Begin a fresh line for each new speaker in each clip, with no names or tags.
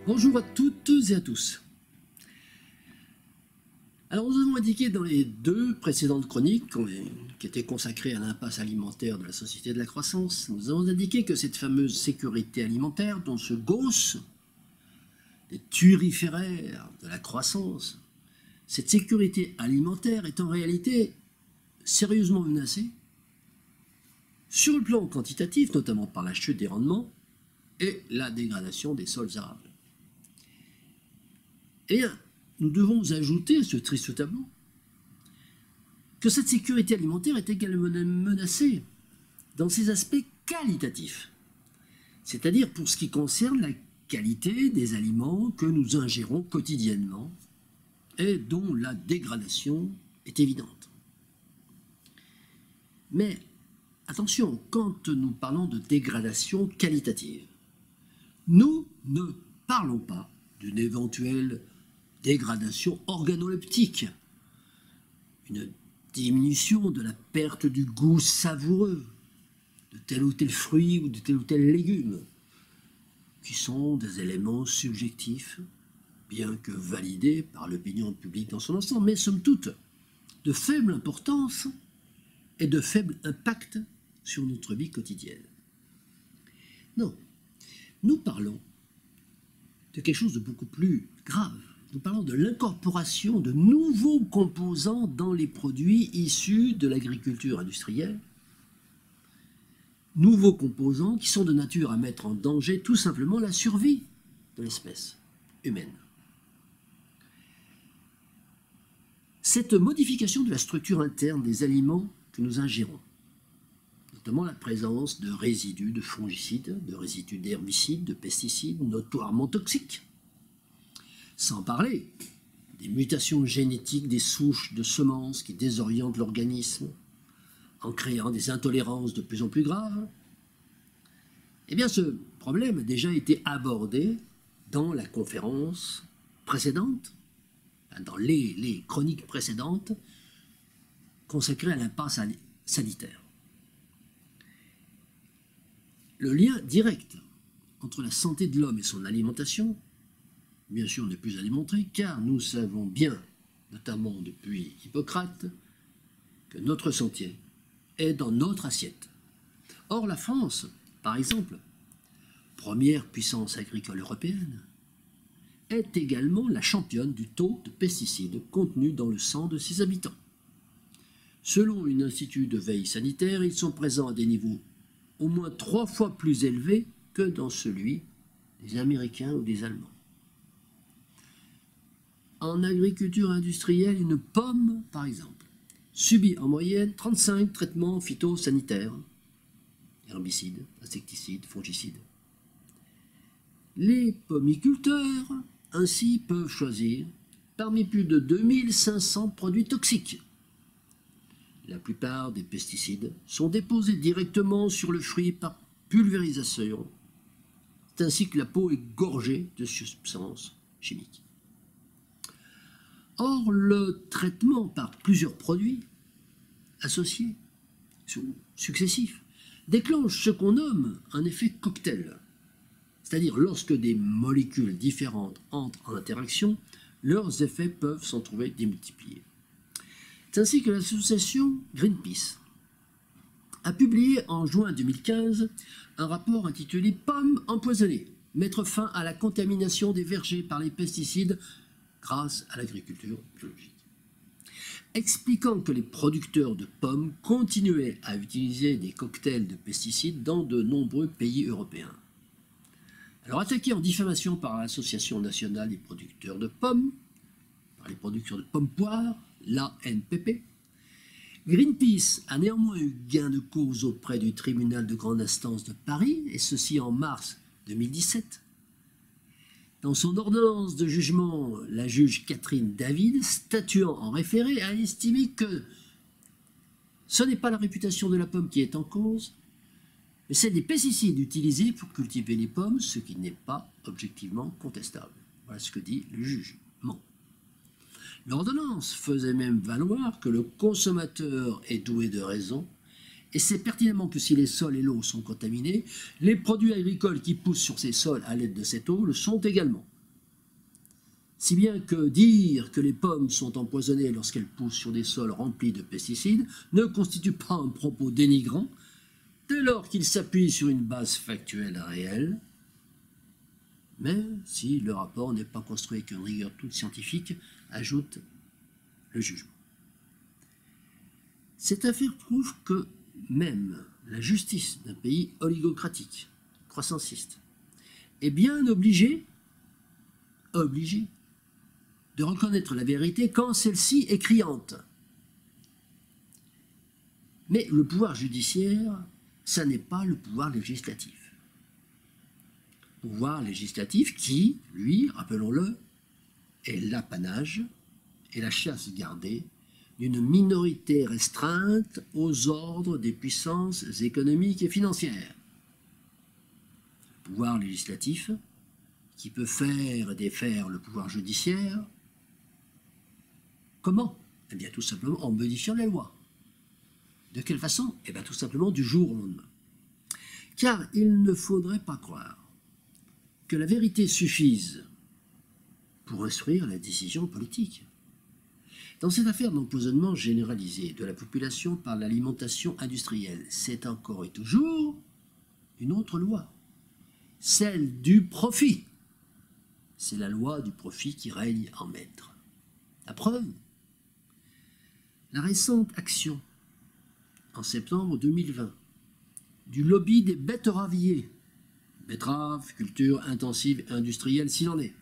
Bonjour à toutes et à tous. Alors nous avons indiqué dans les deux précédentes chroniques qui étaient consacrées à l'impasse alimentaire de la société de la croissance, nous avons indiqué que cette fameuse sécurité alimentaire dont se gaussent les turiféraires de la croissance, cette sécurité alimentaire est en réalité sérieusement menacée sur le plan quantitatif, notamment par la chute des rendements et la dégradation des sols arables. Et nous devons ajouter à ce triste tableau que cette sécurité alimentaire est également menacée dans ses aspects qualitatifs, c'est-à-dire pour ce qui concerne la qualité des aliments que nous ingérons quotidiennement et dont la dégradation est évidente. Mais attention, quand nous parlons de dégradation qualitative, nous ne parlons pas d'une éventuelle dégradation organoleptique, une diminution de la perte du goût savoureux de tel ou tel fruit ou de tel ou tel légume, qui sont des éléments subjectifs, bien que validés par l'opinion publique dans son ensemble, mais somme toute de faible importance et de faible impact sur notre vie quotidienne. Non, nous parlons de quelque chose de beaucoup plus grave. Nous parlons de l'incorporation de nouveaux composants dans les produits issus de l'agriculture industrielle, nouveaux composants qui sont de nature à mettre en danger tout simplement la survie de l'espèce humaine. Cette modification de la structure interne des aliments que nous ingérons, notamment la présence de résidus de fongicides, de résidus d'herbicides, de pesticides notoirement toxiques, sans parler des mutations génétiques des souches de semences qui désorientent l'organisme en créant des intolérances de plus en plus graves. Eh bien, ce problème a déjà été abordé dans la conférence précédente, dans les chroniques précédentes consacrées à l'impasse sanitaire. Le lien direct entre la santé de l'homme et son alimentation, bien sûr, n'est plus à démontrer, car nous savons bien, notamment depuis Hippocrate, que notre santé est dans notre assiette. Or, la France, par exemple, première puissance agricole européenne, est également la championne du taux de pesticides contenus dans le sang de ses habitants. Selon un institut de veille sanitaire, ils sont présents à des niveaux au moins 3 fois plus élevés que dans celui des Américains ou des Allemands. En agriculture industrielle, une pomme, par exemple, subit en moyenne 35 traitements phytosanitaires, herbicides, insecticides, fongicides. Les pommiculteurs, ainsi, peuvent choisir parmi plus de 2500 produits toxiques. La plupart des pesticides sont déposés directement sur le fruit par pulvérisation. C'est ainsi que la peau est gorgée de substances chimiques. Or, le traitement par plusieurs produits associés, successifs, déclenche ce qu'on nomme un effet cocktail. C'est-à-dire lorsque des molécules différentes entrent en interaction, leurs effets peuvent s'en trouver démultipliés. C'est ainsi que l'association Greenpeace a publié en juin 2015 un rapport intitulé « Pommes empoisonnées, mettre fin à la contamination des vergers par les pesticides grâce à l'agriculture biologique », expliquant que les producteurs de pommes continuaient à utiliser des cocktails de pesticides dans de nombreux pays européens. Alors attaqué en diffamation par l'Association nationale des producteurs de pommes, par les producteurs de pommes poires, l'ANPP, Greenpeace a néanmoins eu gain de cause auprès du tribunal de grande instance de Paris, et ceci en mars 2017. Dans son ordonnance de jugement, la juge Catherine David, statuant en référé, a estimé que ce n'est pas la réputation de la pomme qui est en cause, mais celle des pesticides utilisés pour cultiver les pommes, ce qui n'est pas objectivement contestable. Voilà ce que dit le jugement. L'ordonnance faisait même valoir que le consommateur est doué de raison Et c'est pertinemment que si les sols et l'eau sont contaminés, les produits agricoles qui poussent sur ces sols à l'aide de cette eau le sont également. Si bien que dire que les pommes sont empoisonnées lorsqu'elles poussent sur des sols remplis de pesticides ne constitue pas un propos dénigrant, dès lors qu'il s'appuie sur une base factuelle réelle, mais si le rapport n'est pas construit avec une rigueur toute scientifique, ajoute le jugement. Cette affaire prouve que même la justice d'un pays oligocratique, croissanciste, est bien obligée de reconnaître la vérité quand celle-ci est criante. Mais le pouvoir judiciaire, ça n'est pas le pouvoir législatif. Pouvoir législatif qui, lui, rappelons-le, est l'apanage et la chasse gardée d'une minorité restreinte aux ordres des puissances économiques et financières. Pouvoir législatif qui peut faire et défaire le pouvoir judiciaire. Comment? Eh bien tout simplement en modifiant les lois. De quelle façon? Eh bien tout simplement du jour au lendemain. Car il ne faudrait pas croire que la vérité suffise pour instruire la décision politique. Dans cette affaire d'empoisonnement généralisé de la population par l'alimentation industrielle, c'est encore et toujours une autre loi, celle du profit. C'est la loi du profit qui règne en maître. La preuve, la récente action, en septembre 2020, du lobby des betteraviers, betteraves, culture intensive et industrielle s'il en est.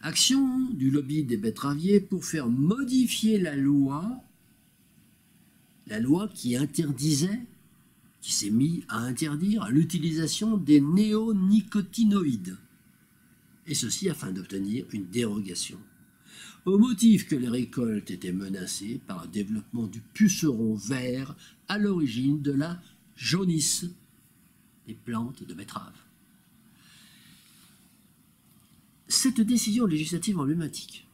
Action du lobby des betteraviers pour faire modifier la loi qui interdisait, qui s'est mis à interdire l'utilisation des néonicotinoïdes, et ceci afin d'obtenir une dérogation, au motif que les récoltes étaient menacées par le développement du puceron vert à l'origine de la jaunisse des plantes de betterave. Cette décision législative emblématique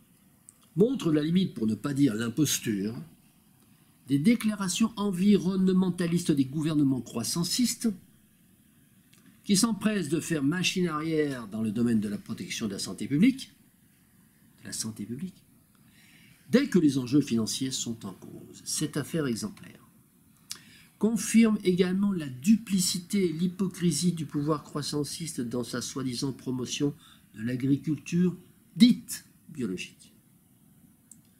montre la limite, pour ne pas dire l'imposture, des déclarations environnementalistes des gouvernements croissancistes qui s'empressent de faire machine arrière dans le domaine de la protection de la santé publique, dès que les enjeux financiers sont en cause. Cette affaire exemplaire confirme également la duplicité et l'hypocrisie du pouvoir croissanciste dans sa soi-disant promotion de l'agriculture dite biologique.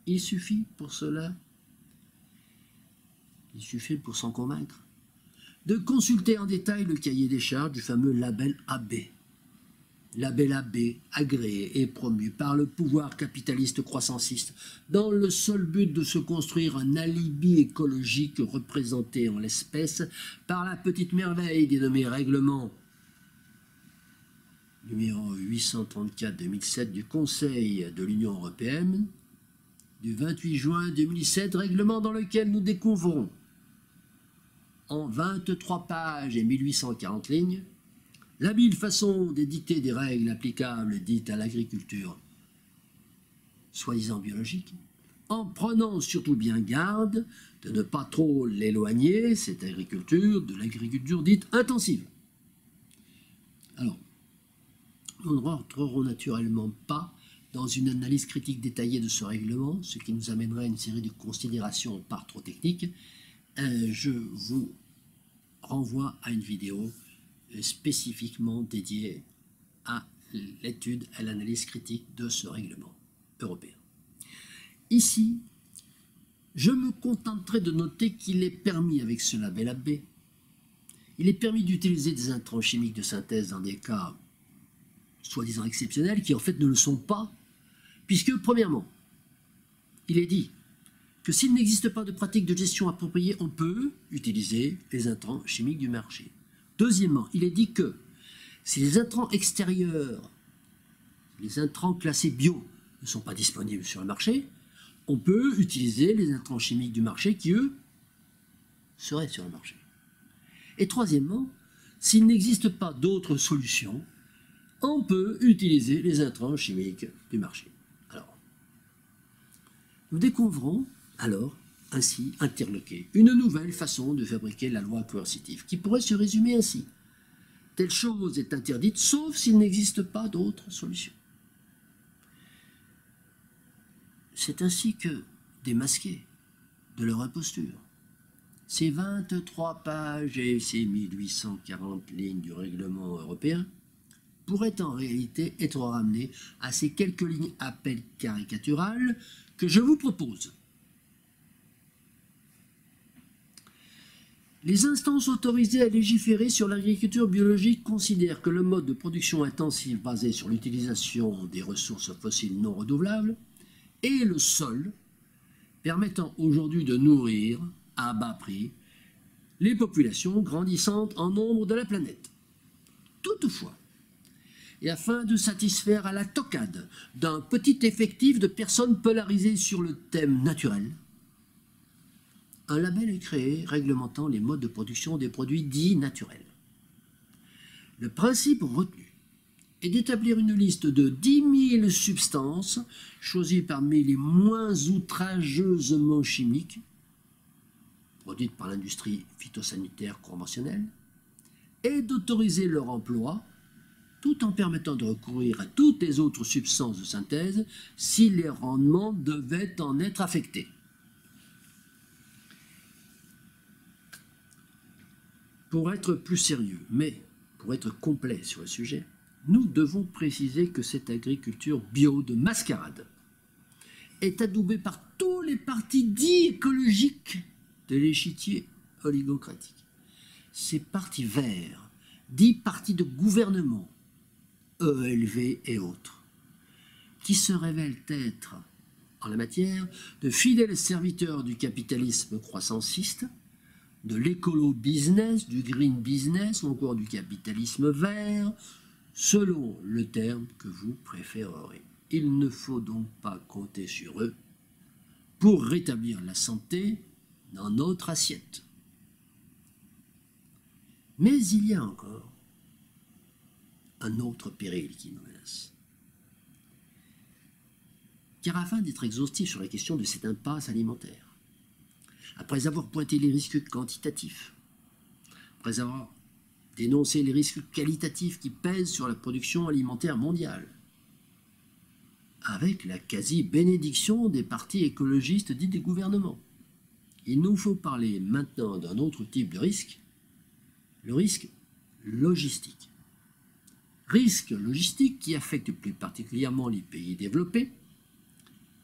Il suffit pour s'en convaincre, de consulter en détail le cahier des charges du fameux label AB. Label AB agréé et promu par le pouvoir capitaliste croissanciste dans le seul but de se construire un alibi écologique représenté en l'espèce par la petite merveille dénommée règlement numéro 834-2007 du Conseil de l'Union européenne du 28 juin 2007, règlement dans lequel nous découvrons en 23 pages et 1840 lignes l'habile façon d'édicter des règles applicables dites à l'agriculture soi-disant biologique, en prenant surtout bien garde de ne pas trop l'éloigner, cette agriculture, de l'agriculture dite intensive. Alors, nous ne rentrerons naturellement pas dans une analyse critique détaillée de ce règlement, ce qui nous amènerait à une série de considérations par trop techniques. Je vous renvoie à une vidéo spécifiquement dédiée à l'étude, à l'analyse critique de ce règlement européen. Ici, je me contenterai de noter qu'il est permis avec ce label AB, il est permis d'utiliser des intrants chimiques de synthèse dans des cas soi-disant exceptionnels, qui en fait ne le sont pas, puisque, premièrement, il est dit que s'il n'existe pas de pratique de gestion appropriée, on peut utiliser les intrants chimiques du marché. Deuxièmement, il est dit que si les intrants extérieurs, les intrants classés bio, ne sont pas disponibles sur le marché, on peut utiliser les intrants chimiques du marché qui, eux, seraient sur le marché. Et troisièmement, s'il n'existe pas d'autres solutions, on peut utiliser les intrants chimiques du marché. Alors, nous découvrons alors ainsi interloquer une nouvelle façon de fabriquer la loi coercitive, qui pourrait se résumer ainsi. Telle chose est interdite, sauf s'il n'existe pas d'autre solution. C'est ainsi que, démasqués de leur imposture, ces 23 pages et ces 1840 lignes du règlement européen pourraient en réalité être ramenées à ces quelques lignes à peine caricaturales que je vous propose. Les instances autorisées à légiférer sur l'agriculture biologique considèrent que le mode de production intensive basé sur l'utilisation des ressources fossiles non renouvelables est le seul permettant aujourd'hui de nourrir à bas prix les populations grandissantes en nombre de la planète. Toutefois, et afin de satisfaire à la toquade d'un petit effectif de personnes polarisées sur le thème naturel, un label est créé réglementant les modes de production des produits dits naturels. Le principe retenu est d'établir une liste de 10 000 substances choisies parmi les moins outrageusement chimiques produites par l'industrie phytosanitaire conventionnelle et d'autoriser leur emploi tout en permettant de recourir à toutes les autres substances de synthèse si les rendements devaient en être affectés. Pour être plus sérieux, mais pour être complet sur le sujet, nous devons préciser que cette agriculture bio de mascarade est adoubée par tous les partis dits écologiques de l'échiquier oligocratique. Ces partis verts, dits partis de gouvernement, ELV et autres, qui se révèlent être, en la matière, de fidèles serviteurs du capitalisme croissanciste, de l'écolo-business, du green business ou encore du capitalisme vert, selon le terme que vous préférerez. Il ne faut donc pas compter sur eux pour rétablir la santé dans notre assiette. Mais il y a encore un autre péril qui nous menace. Car afin d'être exhaustif sur la question de cette impasse alimentaire, après avoir pointé les risques quantitatifs, après avoir dénoncé les risques qualitatifs qui pèsent sur la production alimentaire mondiale, avec la quasi-bénédiction des partis écologistes dits des gouvernements, il nous faut parler maintenant d'un autre type de risque, le risque logistique. Risque logistique qui affecte plus particulièrement les pays développés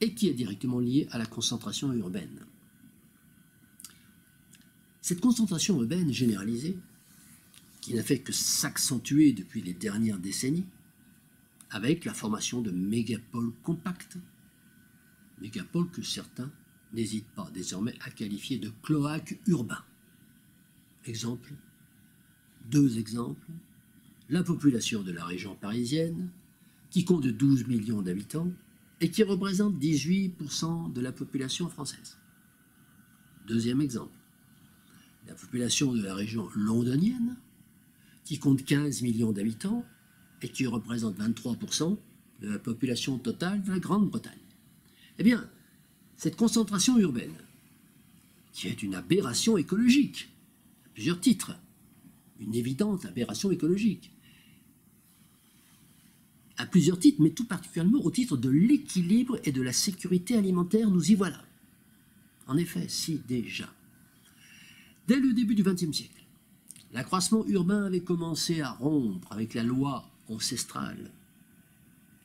et qui est directement lié à la concentration urbaine. Cette concentration urbaine généralisée, qui n'a fait que s'accentuer depuis les dernières décennies, avec la formation de mégapoles compacts, mégapoles que certains n'hésitent pas désormais à qualifier de cloaques urbains. Exemple, 2 exemples, la population de la région parisienne, qui compte 12 millions d'habitants et qui représente 18% de la population française. Deuxième exemple, la population de la région londonienne, qui compte 15 millions d'habitants et qui représente 23% de la population totale de la Grande-Bretagne. Eh bien, cette concentration urbaine, qui est une aberration écologique, à plusieurs titres, une évidente aberration écologique, à plusieurs titres, mais tout particulièrement au titre de l'équilibre et de la sécurité alimentaire, nous y voilà. En effet, si déjà, dès le début du XXe siècle, l'accroissement urbain avait commencé à rompre avec la loi ancestrale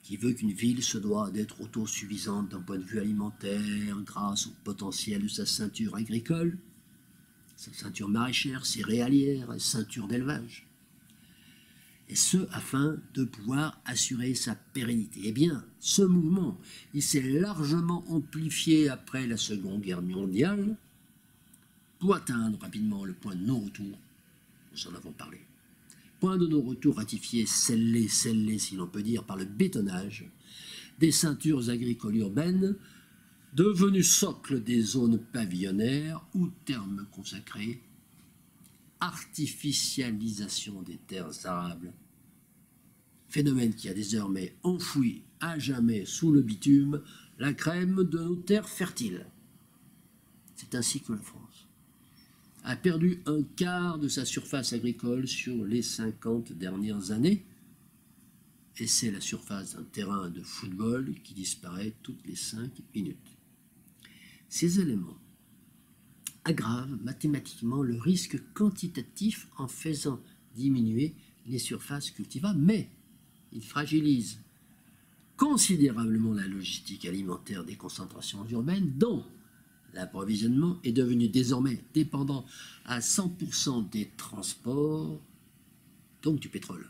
qui veut qu'une ville se doit d'être autosuffisante d'un point de vue alimentaire grâce au potentiel de sa ceinture agricole, sa ceinture maraîchère, céréalière, sa ceinture d'élevage, et ce afin de pouvoir assurer sa pérennité. Eh bien, ce mouvement, il s'est largement amplifié après la Seconde Guerre mondiale pour atteindre rapidement le point de non-retour, nous en avons parlé. Point de non-retour ratifié, scellé si l'on peut dire, par le bétonnage des ceintures agricoles urbaines, devenues socle des zones pavillonnaires ou terme consacré, artificialisation des terres arables, phénomène qui a désormais enfoui à jamais sous le bitume la crème de nos terres fertiles. C'est ainsi que la France a perdu un quart de sa surface agricole sur les 50 dernières années, et c'est la surface d'un terrain de football qui disparaît toutes les 5 minutes. Ces éléments aggravent mathématiquement le risque quantitatif en faisant diminuer les surfaces cultivables, mais ils fragilisent considérablement la logistique alimentaire des concentrations urbaines dont l'approvisionnement est devenu désormais dépendant à 100% des transports, donc du pétrole,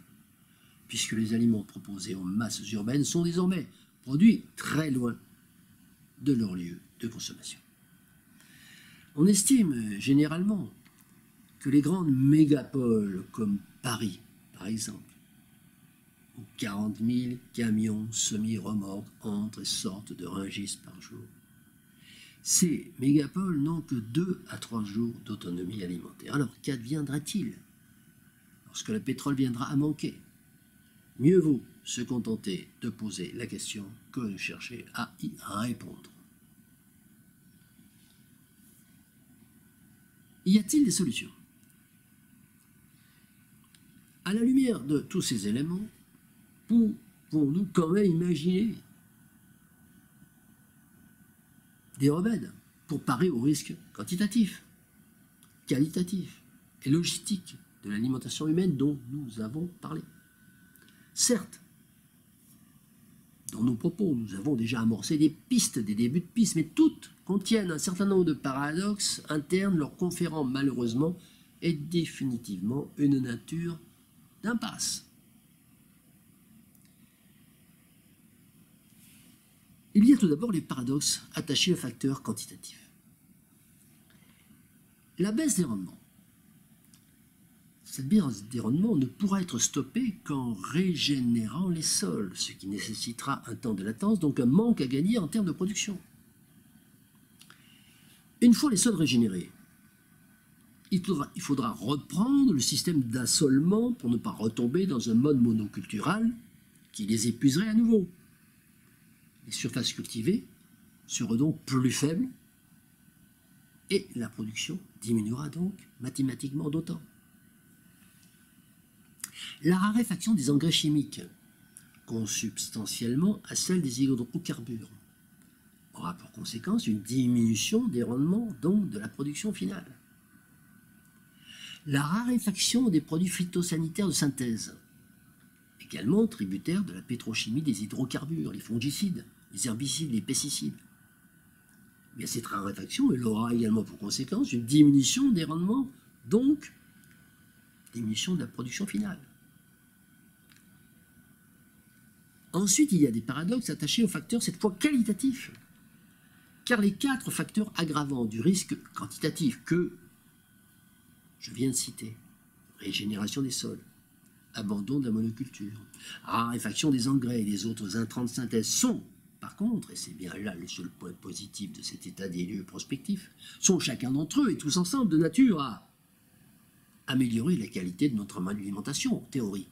puisque les aliments proposés aux masses urbaines sont désormais produits très loin de leur lieu de consommation. On estime généralement que les grandes mégapoles comme Paris, par exemple, où 40 000 camions semi-remorques entrent et sortent de Rungis par jour, ces mégapoles n'ont que 2 à 3 jours d'autonomie alimentaire. Alors qu'adviendra-t-il lorsque le pétrole viendra à manquer? Mieux vaut se contenter de poser la question que de chercher à y répondre. Y a-t-il des solutions? À la lumière de tous ces éléments, pouvons-nous quand même imaginer des remèdes pour parer aux risques quantitatifs, qualitatifs et logistiques de l'alimentation humaine dont nous avons parlé? Certes, dans nos propos, nous avons déjà amorcé des pistes, des débuts de pistes, mais toutes contiennent un certain nombre de paradoxes internes, leur conférant malheureusement et définitivement une nature d'impasse. Il y a tout d'abord les paradoxes attachés aux facteurs quantitatifs. La baisse des rendements. Cette baisse des rendements ne pourra être stoppée qu'en régénérant les sols, ce qui nécessitera un temps de latence, donc un manque à gagner en termes de production. Une fois les sols régénérés, il faudra reprendre le système d'assolement pour ne pas retomber dans un mode monocultural qui les épuiserait à nouveau. Les surfaces cultivées seront donc plus faibles et la production diminuera donc mathématiquement d'autant. La raréfaction des engrais chimiques, consubstantiellement à celle des hydrocarbures, aura pour conséquence une diminution des rendements, donc de la production finale. La raréfaction des produits phytosanitaires de synthèse, également tributaire de la pétrochimie des hydrocarbures, les fongicides, les herbicides, les pesticides. Mais cette raréfaction, elle aura également pour conséquence une diminution des rendements, donc diminution de la production finale. Ensuite, il y a des paradoxes attachés aux facteurs cette fois qualitatifs, car les 4 facteurs aggravants du risque quantitatif que je viens de citer, régénération des sols, abandon de la monoculture, raréfaction des engrais et des autres intrants de synthèse sont, par contre, et c'est bien là le seul point positif de cet état des lieux prospectif, sont chacun d'entre eux et tous ensemble de nature à améliorer la qualité de notre alimentation, en théorie,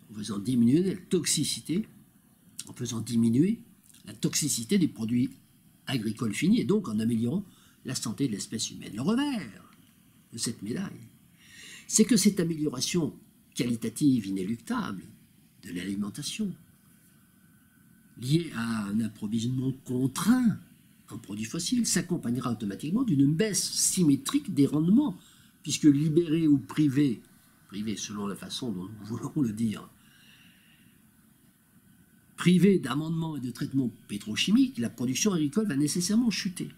en faisant diminuer la toxicité, des produits agricoles finis et donc en améliorant la santé de l'espèce humaine. Le revers de cette médaille, c'est que cette amélioration qualitative inéluctable de l'alimentation, liée à un approvisionnement contraint en produits fossiles, s'accompagnera automatiquement d'une baisse symétrique des rendements, puisque libérés ou privés selon la façon dont nous voulons le dire, privés d'amendements et de traitements pétrochimiques, la production agricole va nécessairement chuter.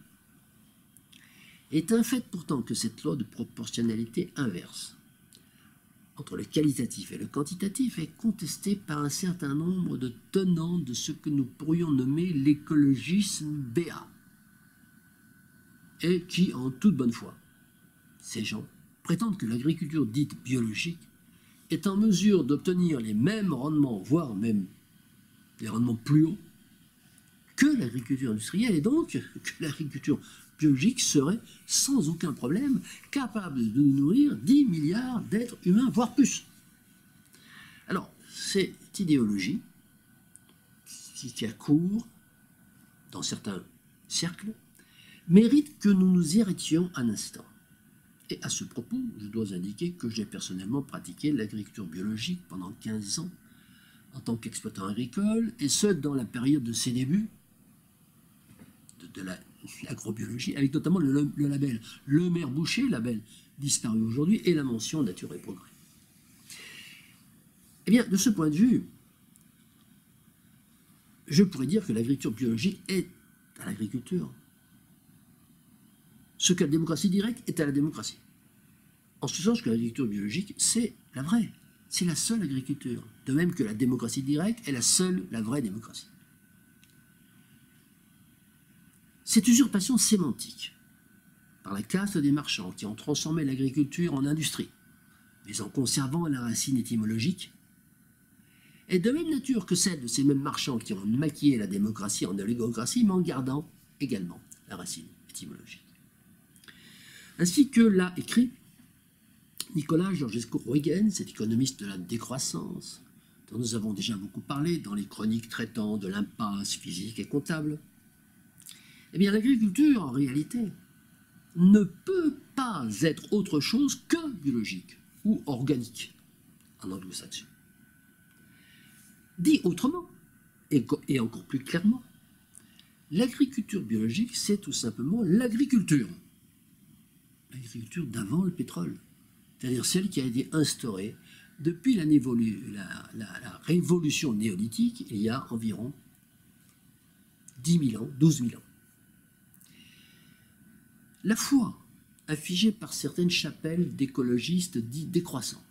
Est un fait pourtant que cette loi de proportionnalité inverse entre le qualitatif et le quantitatif est contestée par un certain nombre de tenants de ce que nous pourrions nommer l'écologisme béat, et qui, en toute bonne foi, ces gens prétendent que l'agriculture dite biologique est en mesure d'obtenir les mêmes rendements, voire même des rendements plus hauts que l'agriculture industrielle, et donc que l'agriculture biologique serait sans aucun problème capable de nourrir 10 milliards d'êtres humains, voire plus. Alors, cette idéologie qui tient court dans certains cercles mérite que nous nous y arrêtions un instant. Et à ce propos, je dois indiquer que j'ai personnellement pratiqué l'agriculture biologique pendant 15 ans en tant qu'exploitant agricole, et ce, dans la période de ses débuts de l'agrobiologie, avec notamment le label Le Maire Boucher, label disparu aujourd'hui, et la mention Nature et Progrès. Eh bien, de ce point de vue, je pourrais dire que l'agriculture biologique est à l'agriculture ce que la démocratie directe est à la démocratie. En ce sens que l'agriculture biologique, c'est la vraie, c'est la seule agriculture, de même que la démocratie directe est la vraie démocratie. Cette usurpation sémantique par la caste des marchands qui ont transformé l'agriculture en industrie, mais en conservant la racine étymologique, est de même nature que celle de ces mêmes marchands qui ont maquillé la démocratie en oligocratie, mais en gardant également la racine étymologique. Ainsi que l'a écrit Nicolas Georgescu-Roegen, cet économiste de la décroissance, dont nous avons déjà beaucoup parlé dans les chroniques traitant de l'impasse physique et comptable. Eh bien, l'agriculture, en réalité, ne peut pas être autre chose que biologique ou organique en anglo-saxon. Dit autrement, et encore plus clairement, l'agriculture biologique, c'est tout simplement l'agriculture. L'agriculture d'avant le pétrole, c'est-à-dire celle qui a été instaurée depuis la révolution néolithique, il y a environ 10 000 ans, 12 000 ans. La foi affichée par certaines chapelles d'écologistes dits décroissants,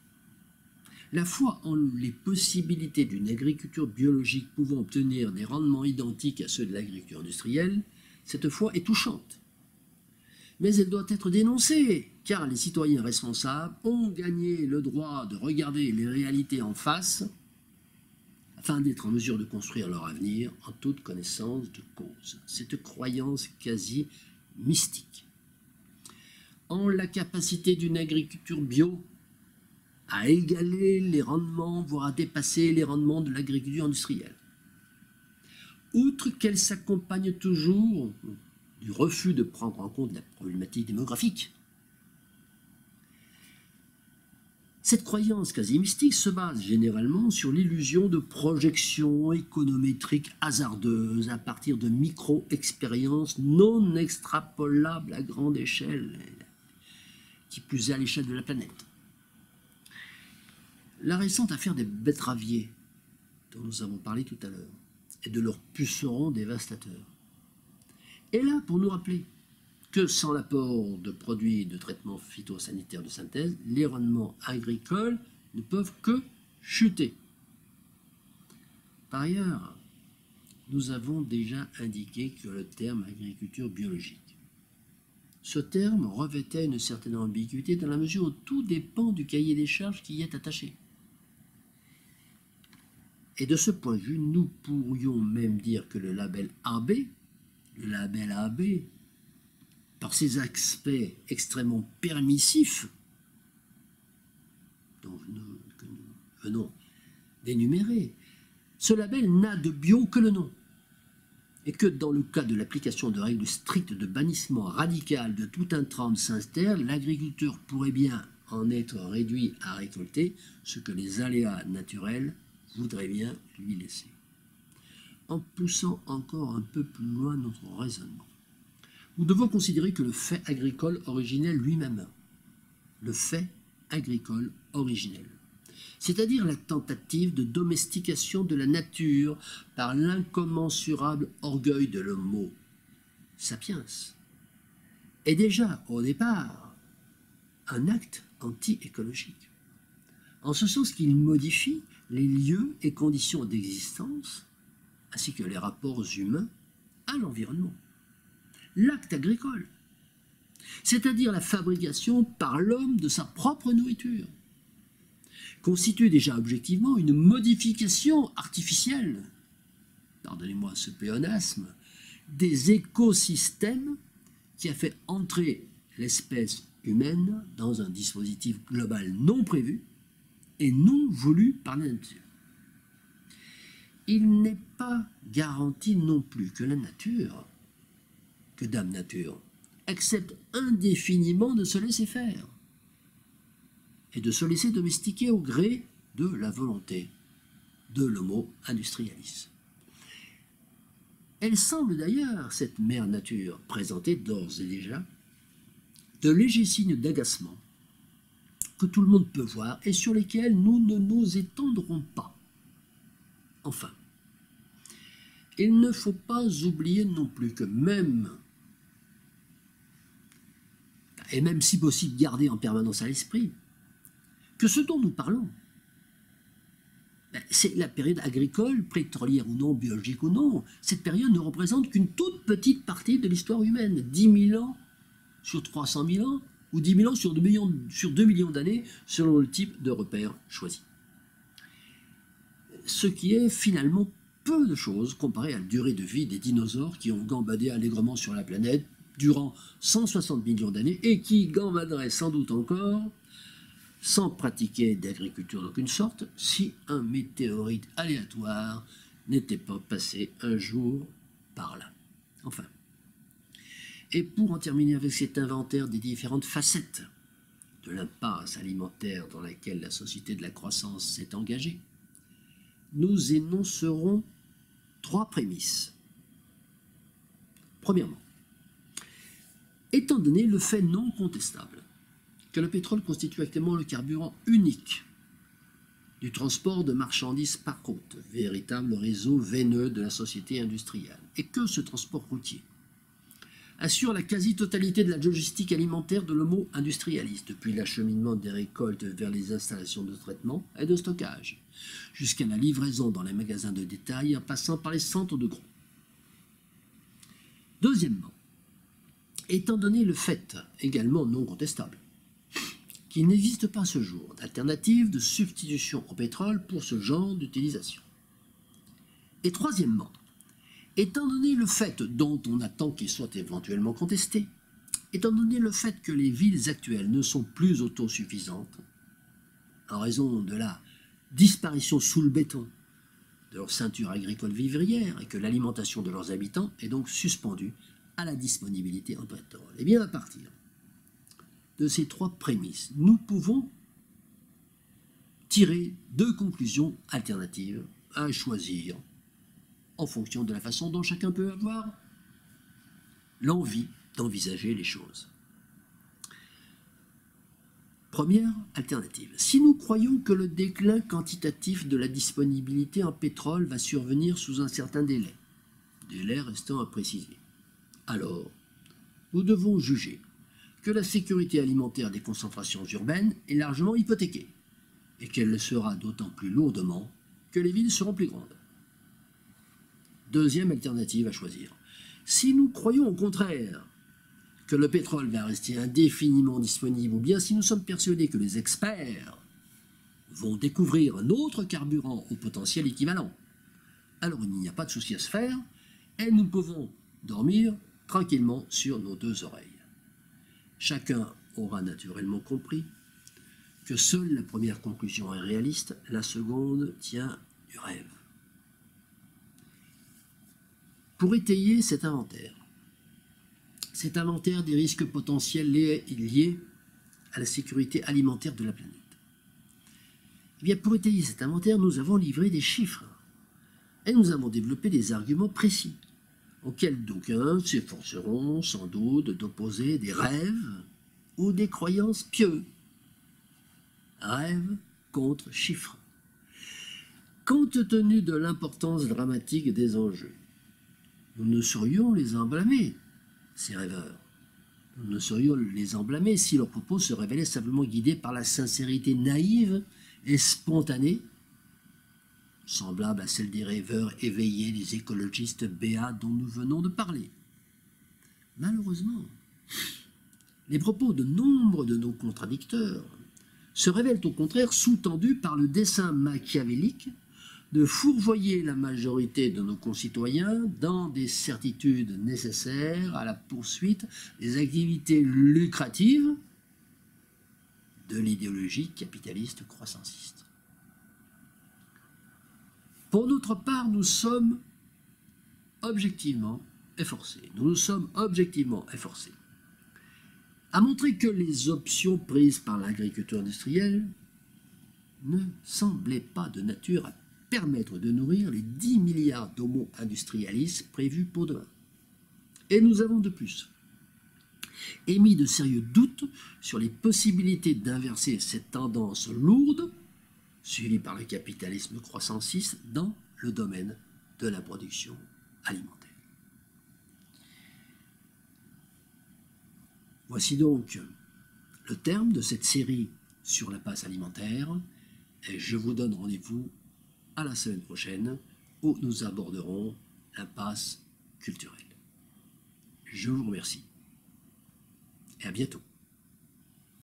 la foi en les possibilités d'une agriculture biologique pouvant obtenir des rendements identiques à ceux de l'agriculture industrielle, cette foi est touchante. Mais elle doit être dénoncée, car les citoyens responsables ont gagné le droit de regarder les réalités en face afin d'être en mesure de construire leur avenir en toute connaissance de cause. Cette croyance quasi mystique en la capacité d'une agriculture bio à égaler les rendements, voire à dépasser les rendements de l'agriculture industrielle. Outre qu'elle s'accompagne toujours du refus de prendre en compte la problématique démographique, cette croyance quasi mystique se base généralement sur l'illusion de projections économétriques hasardeuses à partir de micro-expériences non extrapolables à grande échelle, qui plus est à l'échelle de la planète. La récente affaire des betteraviers, dont nous avons parlé tout à l'heure, et de leurs pucerons dévastateurs, est là pour nous rappeler que sans l'apport de produits de traitement phytosanitaire de synthèse, les rendements agricoles ne peuvent que chuter. Par ailleurs, nous avons déjà indiqué que le terme agriculture biologique, ce terme revêtait une certaine ambiguïté dans la mesure où tout dépend du cahier des charges qui y est attaché. Et de ce point de vue, nous pourrions même dire que le label AB, par ses aspects extrêmement permissifs, que nous venons d'énumérer, ce label n'a de bio que le nom. Et que dans le cas de l'application de règles strictes de bannissement radical de tout intrant de synthèse, l'agriculteur pourrait bien en être réduit à récolter ce que les aléas naturels voudraient bien lui laisser. En poussant encore un peu plus loin notre raisonnement, nous devons considérer que le fait agricole originel lui-même, le fait agricole originel, c'est-à-dire la tentative de domestication de la nature par l'incommensurable orgueil de l'homo sapiens, est déjà au départ un acte anti-écologique, en ce sens qu'il modifie les lieux et conditions d'existence, ainsi que les rapports humains à l'environnement. L'acte agricole, c'est-à-dire la fabrication par l'homme de sa propre nourriture, constitue déjà objectivement une modification artificielle, pardonnez-moi ce pléonasme, des écosystèmes qui a fait entrer l'espèce humaine dans un dispositif global non prévu et non voulu par la nature. Il n'est pas garanti non plus que la nature, que Dame Nature, accepte indéfiniment de se laisser faire et de se laisser domestiquer au gré de la volonté de l'Homo industrialis. Elle semble d'ailleurs, cette mère nature, présenter d'ores et déjà de légers signes d'agacement que tout le monde peut voir et sur lesquels nous ne nous étendrons pas. Enfin, il ne faut pas oublier non plus que même si possible garder en permanence à l'esprit, que ce dont nous parlons, c'est la période agricole, pétrolière ou non, biologique ou non. Cette période ne représente qu'une toute petite partie de l'histoire humaine. 10 000 ans sur 300 000 ans, ou 10 000 ans sur 2 millions d'années, selon le type de repère choisi. Ce qui est finalement peu de choses comparé à la durée de vie des dinosaures qui ont gambadé allègrement sur la planète durant 160 millions d'années et qui gambaderaient sans doute encore sans pratiquer d'agriculture d'aucune sorte, si un météorite aléatoire n'était pas passé un jour par là. Enfin. Et pour en terminer avec cet inventaire des différentes facettes de l'impasse alimentaire dans laquelle la société de la croissance s'est engagée, nous énoncerons 3 prémices. Premièrement, étant donné le fait non contestable que le pétrole constitue actuellement le carburant unique du transport de marchandises par côte, véritable réseau veineux de la société industrielle, et que ce transport routier assure la quasi-totalité de la logistique alimentaire de l'homo industrialis, depuis l'acheminement des récoltes vers les installations de traitement et de stockage, jusqu'à la livraison dans les magasins de détail en passant par les centres de gros. Deuxièmement, étant donné le fait, également non contestable, qu'il n'existe pas à ce jour d'alternative de substitution au pétrole pour ce genre d'utilisation. Et troisièmement, étant donné le fait dont on attend qu'il soit éventuellement contesté, étant donné le fait que les villes actuelles ne sont plus autosuffisantes, en raison de la disparition sous le béton de leur ceinture agricole vivrière et que l'alimentation de leurs habitants est donc suspendue à la disponibilité en pétrole. Et bien à partir de ces 3 prémices, nous pouvons tirer 2 conclusions alternatives à choisir en fonction de la façon dont chacun peut avoir l'envie d'envisager les choses. Première alternative. Si nous croyons que le déclin quantitatif de la disponibilité en pétrole va survenir sous un certain délai restant à préciser, alors nous devons juger que la sécurité alimentaire des concentrations urbaines est largement hypothéquée et qu'elle le sera d'autant plus lourdement que les villes seront plus grandes. Deuxième alternative à choisir. Si nous croyons au contraire que le pétrole va rester indéfiniment disponible, ou bien si nous sommes persuadés que les experts vont découvrir un autre carburant au potentiel équivalent, alors il n'y a pas de souci à se faire et nous pouvons dormir tranquillement sur nos 2 oreilles. Chacun aura naturellement compris que seule la première conclusion est réaliste, la seconde tient du rêve. Pour étayer cet inventaire des risques potentiels liés à la sécurité alimentaire de la planète, eh bien pour étayer cet inventaire, nous avons livré des chiffres et nous avons développé des arguments précis auxquels d'aucuns s'efforceront sans doute d'opposer des rêves ou des croyances pieuses. Rêves contre chiffres. Compte tenu de l'importance dramatique des enjeux, nous ne saurions les en blâmer, ces rêveurs. Nous ne saurions les en blâmer si leurs propos se révélaient simplement guidés par la sincérité naïve et spontanée, semblable à celle des rêveurs éveillés, des écologistes béats dont nous venons de parler. Malheureusement, les propos de nombre de nos contradicteurs se révèlent au contraire sous-tendus par le dessein machiavélique de fourvoyer la majorité de nos concitoyens dans des certitudes nécessaires à la poursuite des activités lucratives de l'idéologie capitaliste croissanciste. Pour notre part, nous sommes objectivement efforcés. Nous nous sommes objectivement efforcés à montrer que les options prises par l'agriculture industrielle ne semblaient pas de nature à permettre de nourrir les 10 milliards d'homo industrialis prévus pour demain. Et nous avons de plus émis de sérieux doutes sur les possibilités d'inverser cette tendance lourde, suivie par le capitalisme croissanciste, dans le domaine de la production alimentaire. Voici donc le terme de cette série sur la passe alimentaire, et je vous donne rendez-vous à la semaine prochaine où nous aborderons l'impasse culturelle. Je vous remercie et à bientôt.